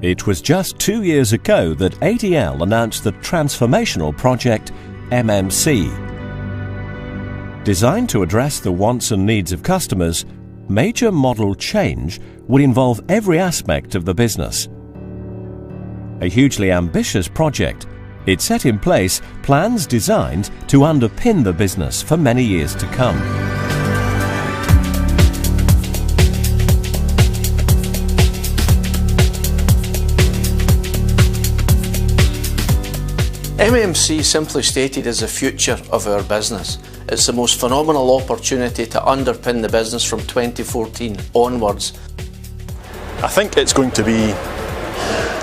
It was just 2 years ago that ADL announced the transformational project MMC. Designed to address the wants and needs of customers, major model change would involve every aspect of the business. A hugely ambitious project, it set in place plans designed to underpin the business for many years to come. MMC, simply stated, is the future of our business. It's the most phenomenal opportunity to underpin the business from 2014 onwards. I think it's going to be,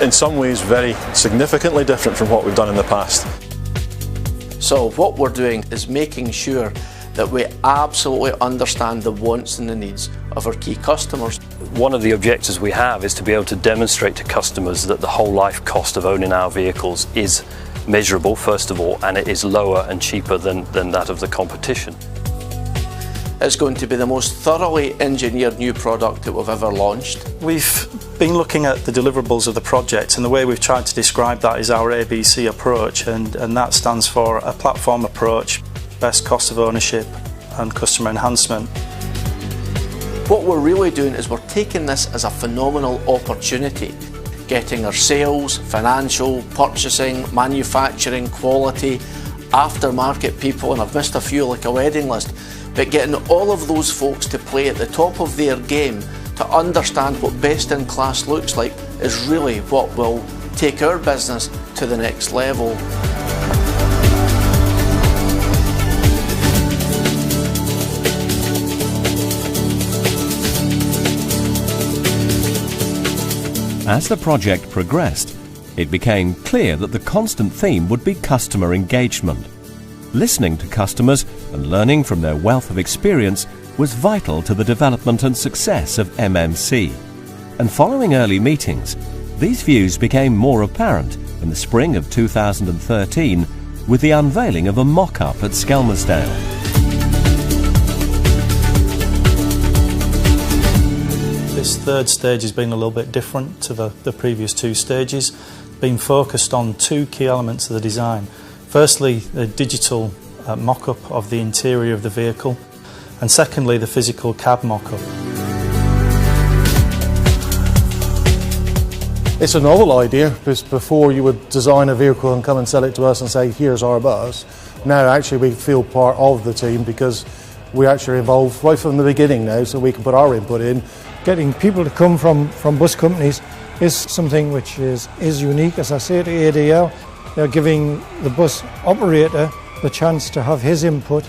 in some ways, very significantly different from what we've done in the past. So what we're doing is making sure that we absolutely understand the wants and the needs of our key customers. One of the objectives we have is to be able to demonstrate to customers that the whole life cost of owning our vehicles is measurable, first of all, and it is lower and cheaper than that of the competition. It's going to be the most thoroughly engineered new product that we've ever launched. We've been looking at the deliverables of the project, and the way we've tried to describe that is our ABC approach, and that stands for a platform approach, best cost of ownership and customer enhancement. What we're really doing is we're taking this as a phenomenal opportunity, getting our sales, financial, purchasing, manufacturing, quality, aftermarket people, and I've missed a few like a wedding list, but getting all of those folks to play at the top of their game to understand what best in class looks like is really what will take our business to the next level. As the project progressed, it became clear that the constant theme would be customer engagement. Listening to customers and learning from their wealth of experience was vital to the development and success of MMC. And following early meetings, these views became more apparent in the spring of 2013 with the unveiling of a mock-up at Skelmersdale. This third stage has been a little bit different to the previous two stages, being focused on two key elements of the design. Firstly, the digital mock-up of the interior of the vehicle, and secondly, the physical cab mock-up. It's a novel idea, because before you would design a vehicle and come and sell it to us and say, here's our bus. Now actually we feel part of the team because we actually involved right from the beginning now, so we can put our input in. Getting people to come from bus companies is something which is unique, as I say, to ADL. They're giving the bus operator the chance to have his input.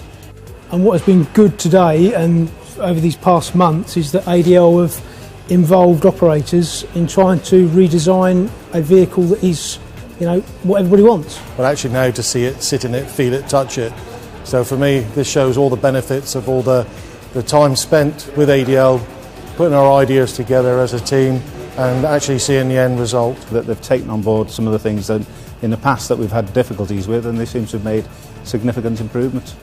And what has been good today and over these past months is that ADL have involved operators in trying to redesign a vehicle that is, what everybody wants. But actually now to see it, sit in it, feel it, touch it. So for me, this shows all the benefits of all the time spent with ADL, putting our ideas together as a team and actually seeing the end result. That they've taken on board some of the things that in the past that we've had difficulties with, and they seem to have made significant improvements.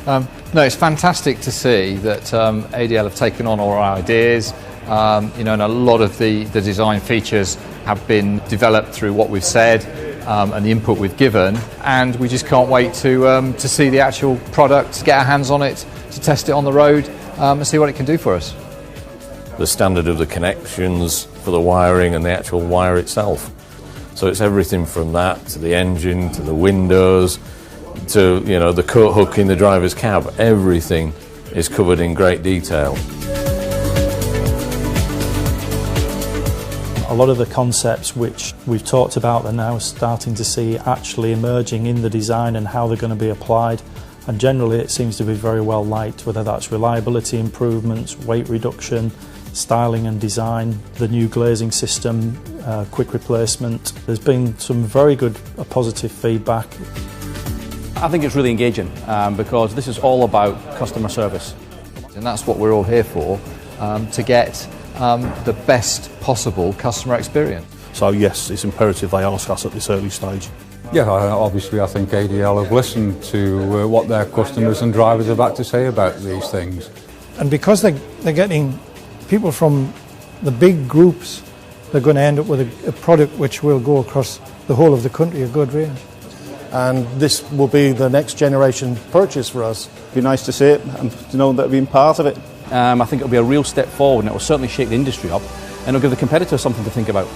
No, it's fantastic to see that ADL have taken on all our ideas, and a lot of the design features have been developed through what we've said and the input we've given, and we just can't wait to see the actual product, get our hands on it, to test it on the road and see what it can do for us. The standard of the connections for the wiring and the actual wire itself. So it's everything from that to the engine, to the windows, to the coat hook in the driver's cab. Everything is covered in great detail. A lot of the concepts which we've talked about are now starting to see actually emerging in the design and how they're going to be applied. And generally it seems to be very well liked, whether that's reliability improvements, weight reduction, styling and design, the new glazing system, quick replacement. There's been some very good positive feedback. I think it's really engaging because this is all about customer service. And that's what we're all here for, to get the best possible customer experience. So yes, it's imperative they ask us at this early stage. Yeah, obviously I think ADL have listened to what their customers and drivers have had to say about these things. And because they're getting people from the big groups they're going to end up with a product which will go across the whole of the country, a good range. And this will be the next generation purchase for us. Be nice to see it and to know that we've been part of it. I think it'll be a real step forward, and it will certainly shake the industry up, and it'll give the competitors something to think about.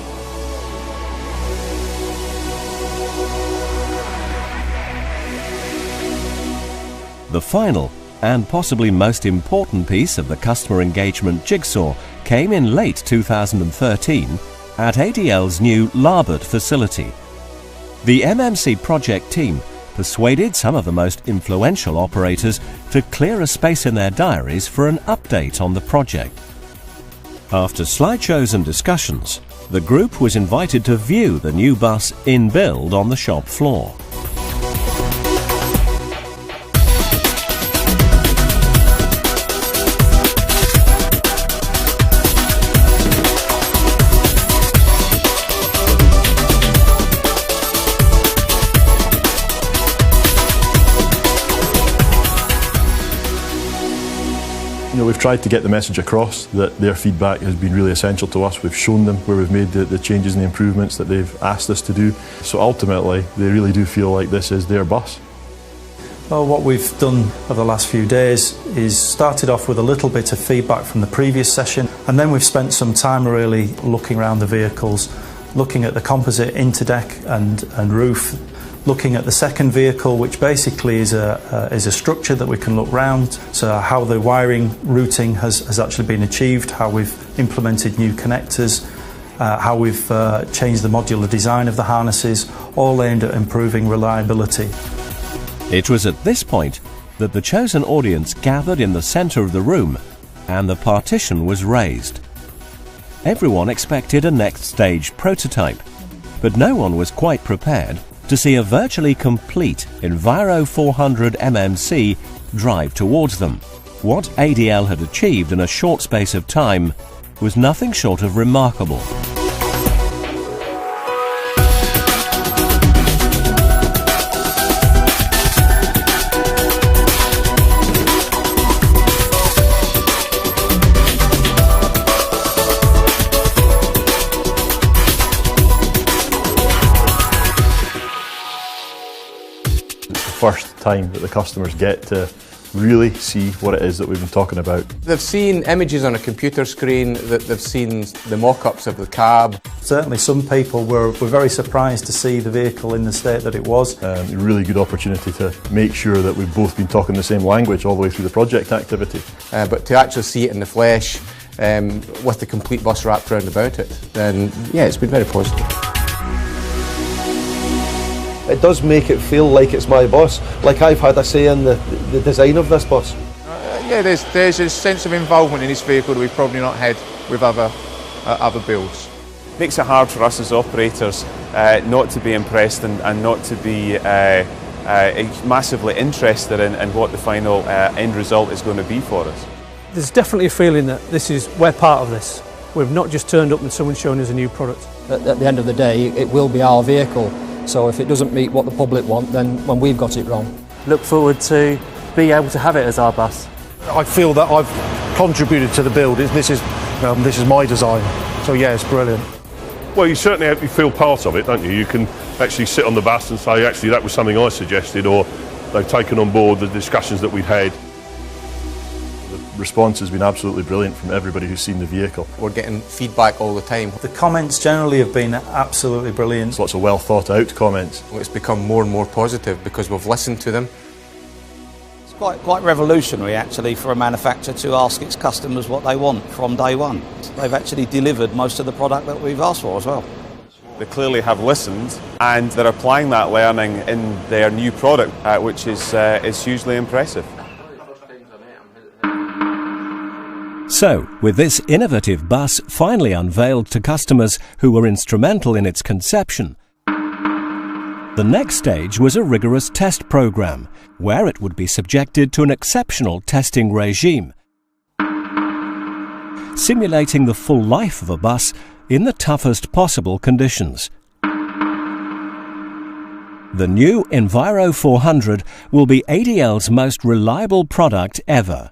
The final and possibly most important piece of the customer engagement jigsaw came in late 2013 at ADL's new Larbert facility. The MMC project team persuaded some of the most influential operators to clear a space in their diaries for an update on the project. After slideshows and discussions, the group was invited to view the new bus in build on the shop floor. We've tried to get the message across that their feedback has been really essential to us. We've shown them where we've made the changes and the improvements that they've asked us to do. So ultimately, they really do feel like this is their bus. Well, what we've done over the last few days is started off with a little bit of feedback from the previous session, and then we've spent some time really looking around the vehicles, looking at the composite interdeck and roof, looking at the second vehicle, which basically is a structure that we can look round, so how the wiring routing has actually been achieved, how we've implemented new connectors, how we've changed the modular design of the harnesses, all aimed at improving reliability. It was at this point that the chosen audience gathered in the centre of the room and the partition was raised. Everyone expected a next stage prototype, but no one was quite prepared to see a virtually complete Enviro 400 MMC drive towards them. What ADL had achieved in a short space of time was nothing short of remarkable. First time that the customers get to really see what it is that we've been talking about. They've seen images on a computer screen, they've seen the mock-ups of the cab. Certainly some people were very surprised to see the vehicle in the state that it was. A really good opportunity to make sure that we've both been talking the same language all the way through the project activity. But to actually see it in the flesh, with the complete bus wrapped around about it, then yeah, it's been very positive. It does make it feel like it's my bus, like I've had a say in the design of this bus. Yeah, there's a sense of involvement in this vehicle that we've probably not had with other builds. Makes it hard for us as operators not to be impressed and not to be massively interested in what the final end result is going to be for us. There's definitely a feeling that we're part of this. We've not just turned up and someone's shown us a new product. At the end of the day, it will be our vehicle. So if it doesn't meet what the public want, then we've got it wrong. Look forward to being able to have it as our bus. I feel that I've contributed to the build. This is my design. So yeah, it's brilliant. Well, you certainly feel part of it, don't you? You can actually sit on the bus and say, actually, that was something I suggested, or they've taken on board the discussions that we'd had. The response has been absolutely brilliant from everybody who's seen the vehicle. We're getting feedback all the time. The comments generally have been absolutely brilliant. Lots of well thought out comments. It's become more and more positive because we've listened to them. It's quite revolutionary actually for a manufacturer to ask its customers what they want from day one. They've actually delivered most of the product that we've asked for as well. They clearly have listened and they're applying that learning in their new product, which is hugely impressive. So, with this innovative bus finally unveiled to customers who were instrumental in its conception, the next stage was a rigorous test program, where it would be subjected to an exceptional testing regime, simulating the full life of a bus in the toughest possible conditions. The new Enviro 400 will be ADL's most reliable product ever.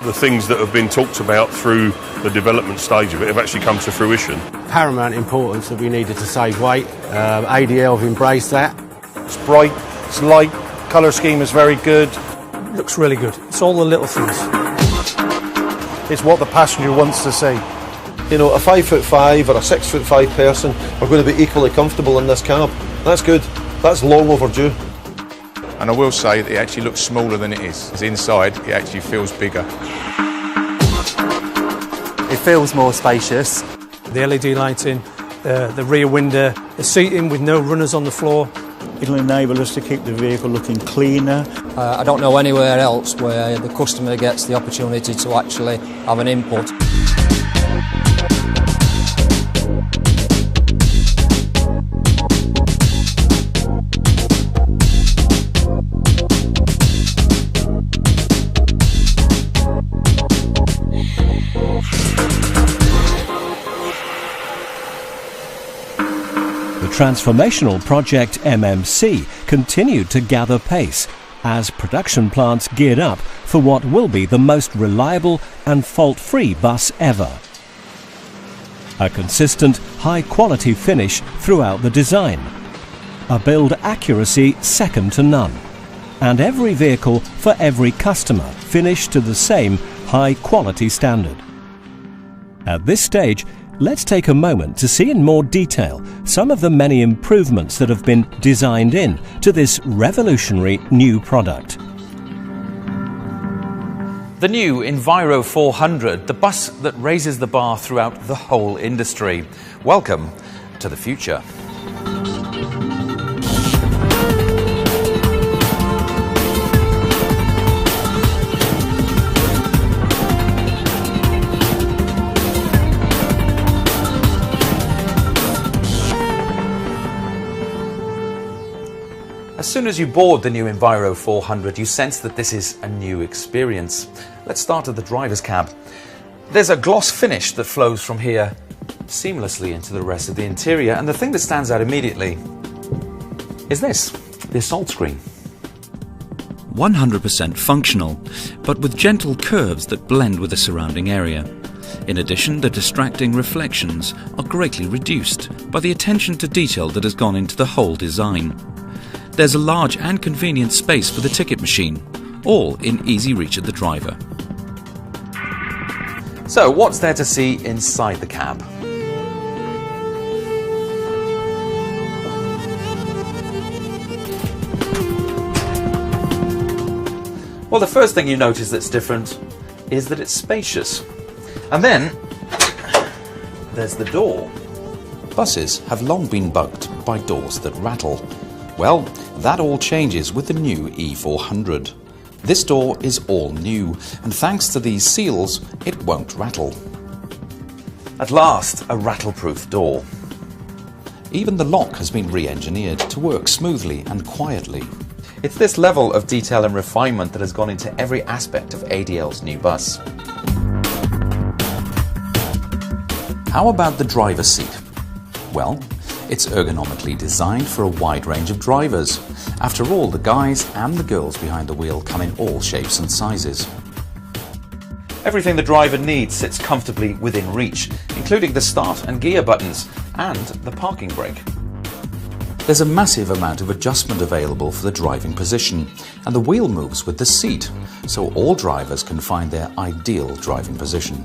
The things that have been talked about through the development stage of it have actually come to fruition. Paramount importance that we needed to save weight. ADL have embraced that. It's bright, it's light, colour scheme is very good. Looks really good. It's all the little things. It's what the passenger wants to see. You know, a 5'5" or a 6'5" person are going to be equally comfortable in this cab. That's good. That's long overdue. And I will say that it actually looks smaller than it is. As inside, it actually feels bigger. It feels more spacious. The LED lighting, the rear window, the seating with no runners on the floor. It'll enable us to keep the vehicle looking cleaner. I don't know anywhere else where the customer gets the opportunity to actually have an input. The transformational project MMC continued to gather pace as production plants geared up for what will be the most reliable and fault-free bus ever. A consistent, high-quality finish throughout the design, a build accuracy second to none, and every vehicle for every customer finished to the same high-quality standard. At this stage, let's take a moment to see in more detail some of the many improvements that have been designed in to this revolutionary new product. The new Enviro 400, the bus that raises the bar throughout the whole industry. Welcome to the future. As soon as you board the new Enviro 400, you sense that this is a new experience. Let's start at the driver's cab. There's a gloss finish that flows from here seamlessly into the rest of the interior, and the thing that stands out immediately is this, the assault screen. 100% functional, but with gentle curves that blend with the surrounding area. In addition, the distracting reflections are greatly reduced by the attention to detail that has gone into the whole design. There's a large and convenient space for the ticket machine, all in easy reach of the driver. So, what's there to see inside the cab? Well, the first thing you notice that's different is that it's spacious. And then, there's the door. Buses have long been bugged by doors that rattle. Well, that all changes with the new E400. This door is all new, and thanks to these seals, it won't rattle. At last, a rattle-proof door. Even the lock has been re-engineered to work smoothly and quietly. It's this level of detail and refinement that has gone into every aspect of ADL's new bus. How about the driver's seat? Well, it's ergonomically designed for a wide range of drivers. After all, the guys and the girls behind the wheel come in all shapes and sizes. Everything the driver needs sits comfortably within reach, including the start and gear buttons and the parking brake. There's a massive amount of adjustment available for the driving position, and the wheel moves with the seat, so all drivers can find their ideal driving position.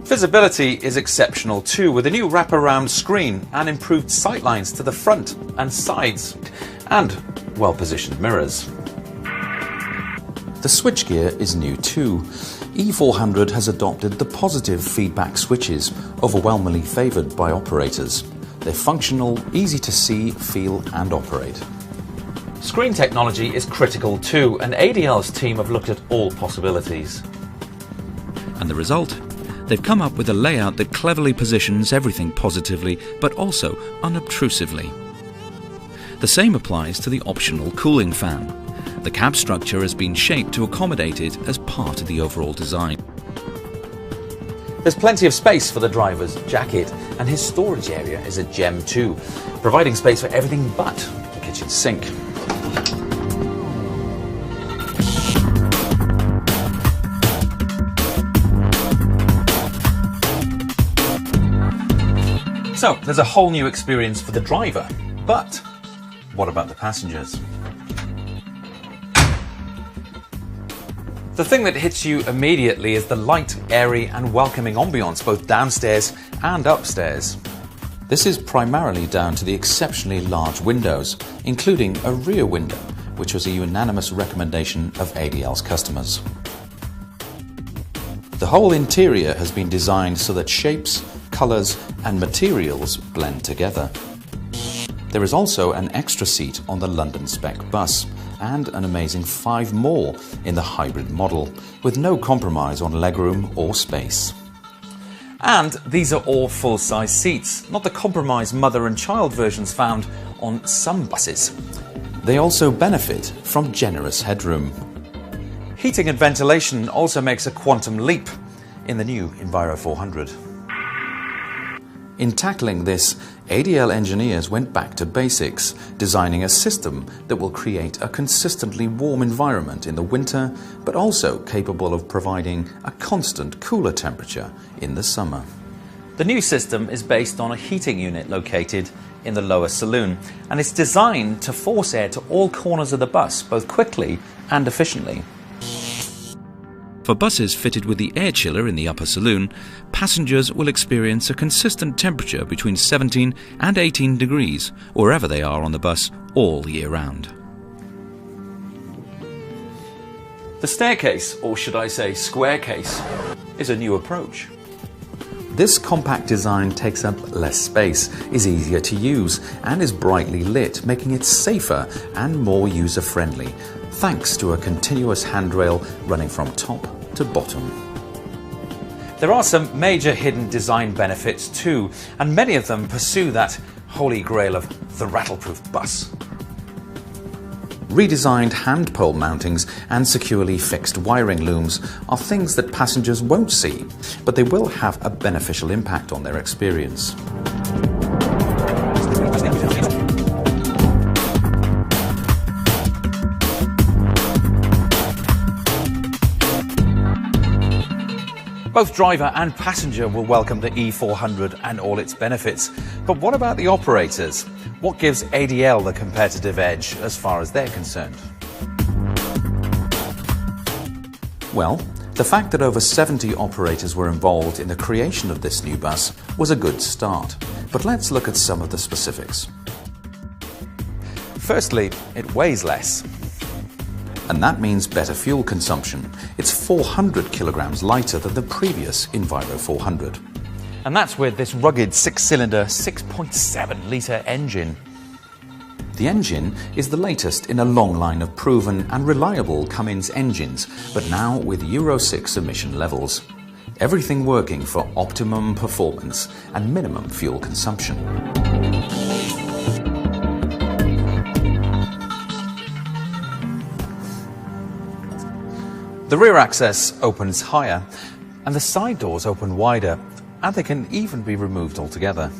Visibility is exceptional too, with a new wraparound screen and improved sightlines to the front and sides, and well-positioned mirrors. The switchgear is new too. E400 has adopted the positive feedback switches, overwhelmingly favoured by operators. They're functional, easy to see, feel and operate. Screen technology is critical too, and ADL's team have looked at all possibilities. And the result? They've come up with a layout that cleverly positions everything positively, but also unobtrusively. The same applies to the optional cooling fan. The cab structure has been shaped to accommodate it as part of the overall design. There's plenty of space for the driver's jacket, and his storage area is a gem too, providing space for everything but the kitchen sink. So, there's a whole new experience for the driver, but what about the passengers? The thing that hits you immediately is the light, airy and welcoming ambience both downstairs and upstairs. This is primarily down to the exceptionally large windows, including a rear window, which was a unanimous recommendation of ADL's customers. The whole interior has been designed so that shapes, colours and materials blend together. There is also an extra seat on the London spec bus, and an amazing 5 more in the hybrid model, with no compromise on legroom or space. And these are all full-size seats, not the compromised mother and child versions found on some buses. They also benefit from generous headroom. Heating and ventilation also makes a quantum leap in the new Enviro 400. In tackling this, ADL engineers went back to basics, designing a system that will create a consistently warm environment in the winter, but also capable of providing a constant cooler temperature in the summer. The new system is based on a heating unit located in the lower saloon, and it's designed to force air to all corners of the bus, both quickly and efficiently. For buses fitted with the air chiller in the upper saloon, passengers will experience a consistent temperature between 17 and 18 degrees wherever they are on the bus all year round. The staircase, or should I say square case, is a new approach. This compact design takes up less space, is easier to use and is brightly lit, making it safer and more user-friendly, thanks to a continuous handrail running from top to bottom. There are some major hidden design benefits too, and many of them pursue that holy grail of the rattleproof bus. Redesigned hand pole mountings and securely fixed wiring looms are things that passengers won't see, but they will have a beneficial impact on their experience. Both driver and passenger will welcome the E400 and all its benefits. But what about the operators? What gives ADL the competitive edge as far as they're concerned? Well, the fact that over 70 operators were involved in the creation of this new bus was a good start. But let's look at some of the specifics. Firstly, it weighs less. And that means better fuel consumption. It's 400 kilograms lighter than the previous Enviro 400. And that's with this rugged 6-cylinder, 6.7 litre engine. The engine is the latest in a long line of proven and reliable Cummins engines, but now with Euro 6 emission levels. Everything working for optimum performance and minimum fuel consumption. The rear access opens higher, and the side doors open wider, and they can even be removed altogether.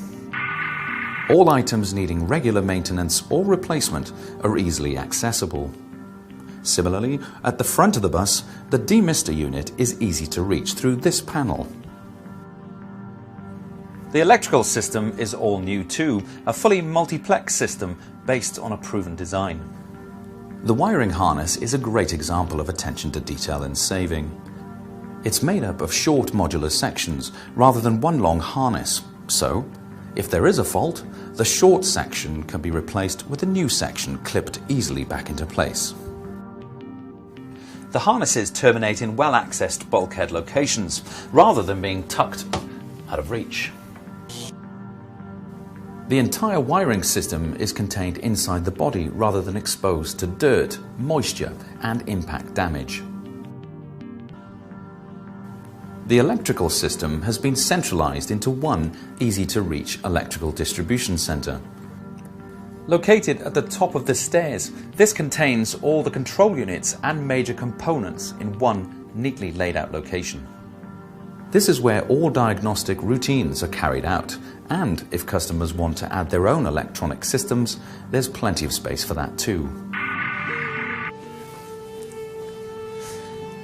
All items needing regular maintenance or replacement are easily accessible. Similarly, at the front of the bus, the demister unit is easy to reach through this panel. The electrical system is all new too, a fully multiplex system based on a proven design. The wiring harness is a great example of attention to detail and saving. It's made up of short modular sections rather than one long harness, so if there is a fault, the short section can be replaced with a new section clipped easily back into place. The harnesses terminate in well-accessed bulkhead locations rather than being tucked out of reach. The entire wiring system is contained inside the body rather than exposed to dirt, moisture and impact damage. The electrical system has been centralized into one easy-to-reach electrical distribution center. Located at the top of the stairs, this contains all the control units and major components in one neatly laid out location. This is where all diagnostic routines are carried out, and if customers want to add their own electronic systems, there's plenty of space for that too.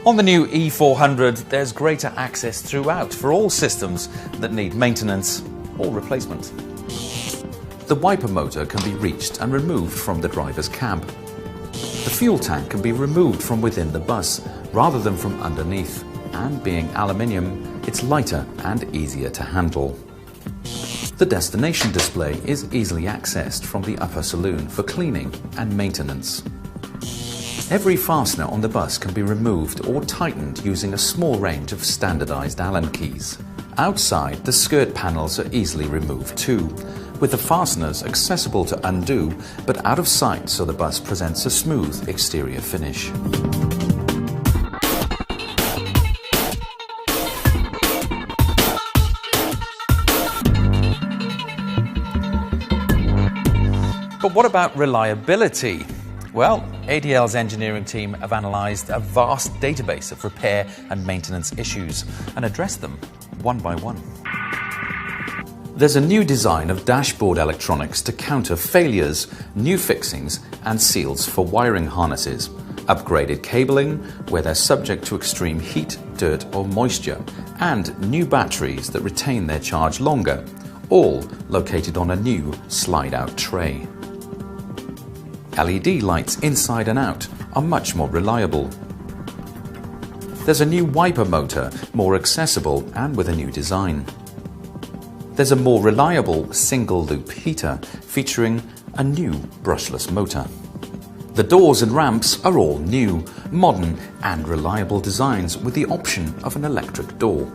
On the new E400, there's greater access throughout for all systems that need maintenance or replacement. The wiper motor can be reached and removed from the driver's cab. The fuel tank can be removed from within the bus rather than from underneath, and being aluminium, it's lighter and easier to handle. The destination display is easily accessed from the upper saloon for cleaning and maintenance. Every fastener on the bus can be removed or tightened using a small range of standardized Allen keys. Outside, the skirt panels are easily removed too, with the fasteners accessible to undo but out of sight, so the bus presents a smooth exterior finish. But what about reliability? Well, ADL's engineering team have analysed a vast database of repair and maintenance issues and addressed them one by one. There's a new design of dashboard electronics to counter failures, new fixings and seals for wiring harnesses, upgraded cabling where they're subject to extreme heat, dirt or moisture, and new batteries that retain their charge longer, all located on a new slide-out tray. LED lights inside and out are much more reliable. There's a new wiper motor, more accessible and with a new design. There's a more reliable single-loop heater featuring a new brushless motor. The doors and ramps are all new, modern and reliable designs with the option of an electric door.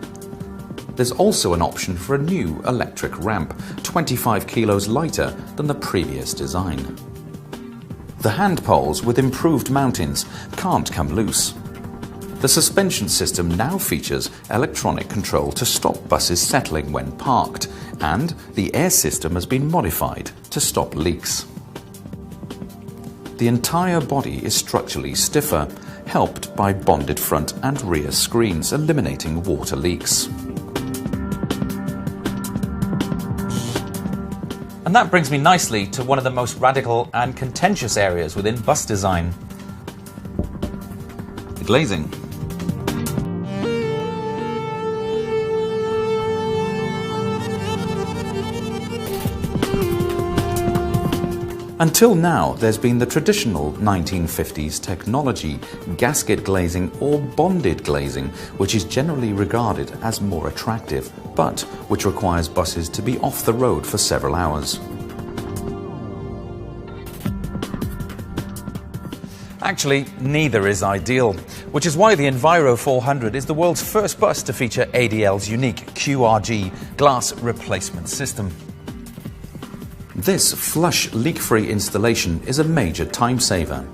There's also an option for a new electric ramp, 25 kilos lighter than the previous design. The hand poles with improved mountings can't come loose. The suspension system now features electronic control to stop buses settling when parked, and the air system has been modified to stop leaks. The entire body is structurally stiffer, helped by bonded front and rear screens, eliminating water leaks. And that brings me nicely to one of the most radical and contentious areas within bus design: the glazing. Until now, there's been the traditional 1950s technology, gasket glazing or bonded glazing, which is generally regarded as more attractive, but which requires buses to be off the road for several hours. Actually, neither is ideal, which is why the Enviro 400 is the world's first bus to feature ADL's unique QRG glass replacement system. This flush leak-free installation is a major time saver.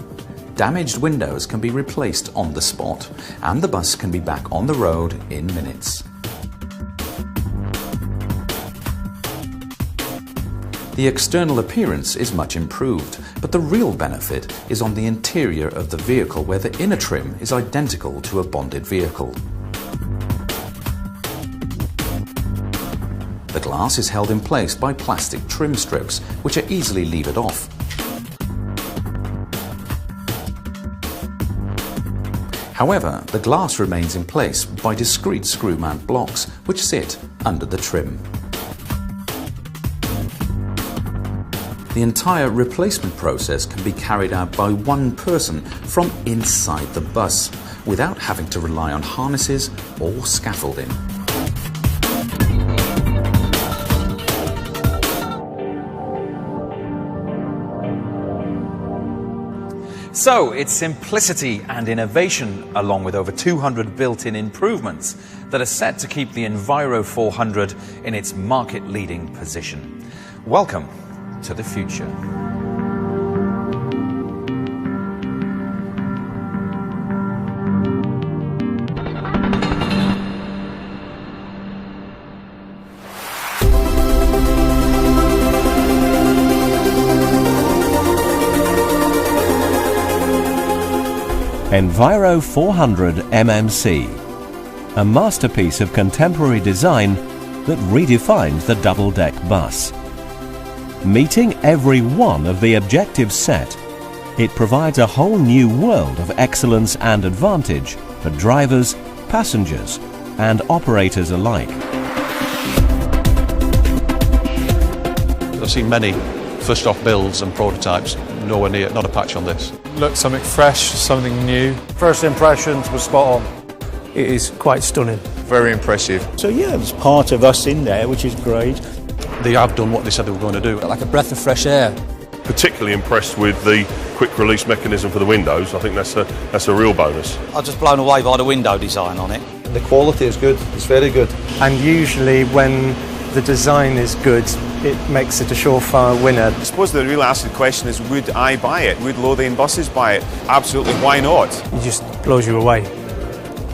Damaged windows can be replaced on the spot, and the bus can be back on the road in minutes. The external appearance is much improved, but the real benefit is on the interior of the vehicle, where the inner trim is identical to a bonded vehicle. The glass is held in place by plastic trim strips, which are easily levered off. However, the glass remains in place by discrete screw-mount blocks, which sit under the trim. The entire replacement process can be carried out by one person from inside the bus, without having to rely on harnesses or scaffolding. So it's simplicity and innovation, along with over 200 built-in improvements, that are set to keep the Enviro 400 in its market-leading position. Welcome to the future. Enviro 400 MMC, a masterpiece of contemporary design that redefines the double-deck bus. Meeting every one of the objectives set, it provides a whole new world of excellence and advantage for drivers, passengers and operators alike. I've seen many first off builds and prototypes, nowhere near, not a patch on this. Look, something fresh, something new. First impressions were spot on. It is quite stunning. Very impressive. So yeah, there's part of us in there, which is great. They have done what they said they were going to do. Like a breath of fresh air. Particularly impressed with the quick release mechanism for the windows. I think that's a real bonus. I was just blown away by the window design on it. The quality is good, it's very good. And usually when the design is good, it makes it a surefire winner. I suppose the real answer to the question is, would I buy it? Would Lothian Buses buy it? Absolutely, why not? It just blows you away.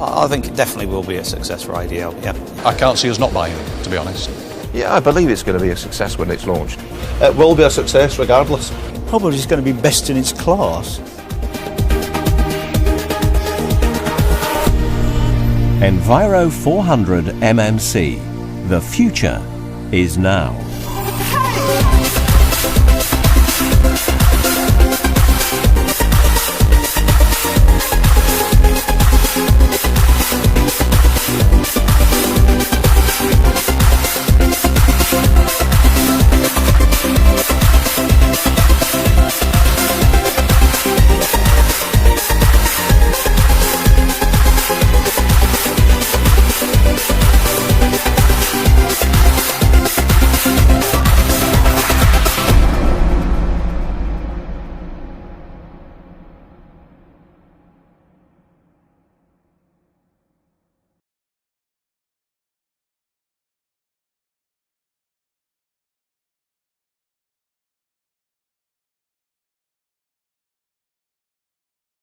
I think it definitely will be a success for ADL, yeah. I can't see us not buying it, to be honest. Yeah, I believe it's going to be a success when it's launched. It will be a success regardless. Probably it's going to be best in its class. Enviro 400 MMC. The future is now.